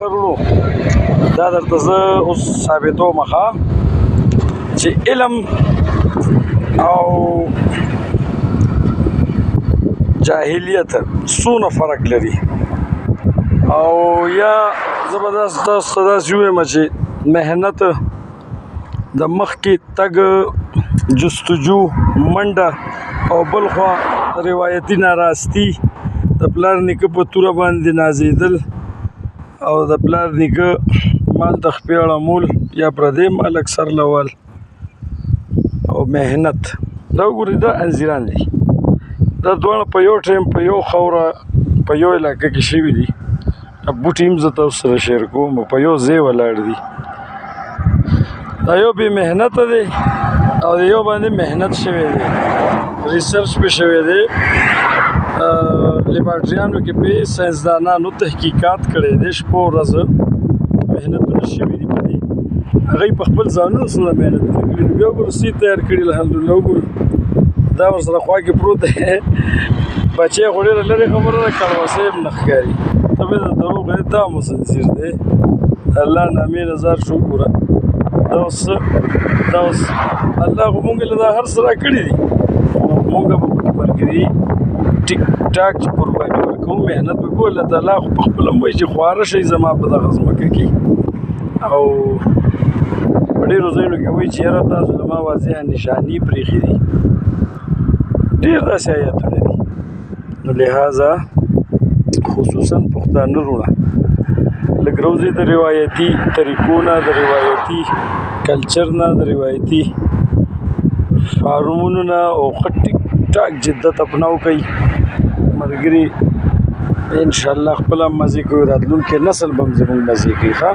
ورونو دا درته زه اوس ثابتوم ښه چې علم او جاهلیت څونه فرق لري. او یا زه به تاسو ته داسې ووایم چې محنت د مخکې تګ جستجو منډه او بل خوا روایتي ناراستی د پلار نیکه په توره باندې نازېدل او د پلار نیکه مال د خپې اړمول یا پردی مال اکثر لول او محنت دا وګورئ دا انځیران دي دا دواړه په یو ټایم په یو خاوره په یو علاقه کې شوي دي. بوټي هم زه تاسو سره شیر کوم په یو ځای ولاړ دي. دا یو بې محنته دی او د یو باندې محنت شوی دی ریسرچ پې شوی دی لیبارټریانو کې پې ساینسدانانو تحقیقات کړی دی شپه ورځ محنتونه شوي دي په دې هغوی په خپل ځانونو سره محنتونه کړي دي. بیا وګورو سي تیار کړي الحمدلله وګورو دا ورسره خوا کې پروت دی بچی خو ډېره لرې خبره ده کړوسی هم نه ښکاري ته مې د دروغ دا مسنځیر دی الله نامې نظر شو ګوره دا اوس الله خو مونږ له دا هر څه راکړي دي مونږ به پکې ملګري ټیک ټاک چې قرباني ورکوو محنت به کوو الله تعالی خو پخپله هم وایي چې خواره شئ زما په دغه ځمکه کې او په ډېرو ځایونو کې وایي چې یاره تاسو زما واضحه نشاني پرېښي دي ډېر داسې آیاتونه دي. نو لہذا خصوصا پښتانه وروڼه لږ روزئ د روایتي طریقو نه د روایتي کلچر نه د روایتي فارمونو نه او ښه ټیک ټاک جدت اپناو کوي ملګري انشاءالله خپله هم مزې کوي راتلونکی نسل به هم زموږ مزې کوي ښه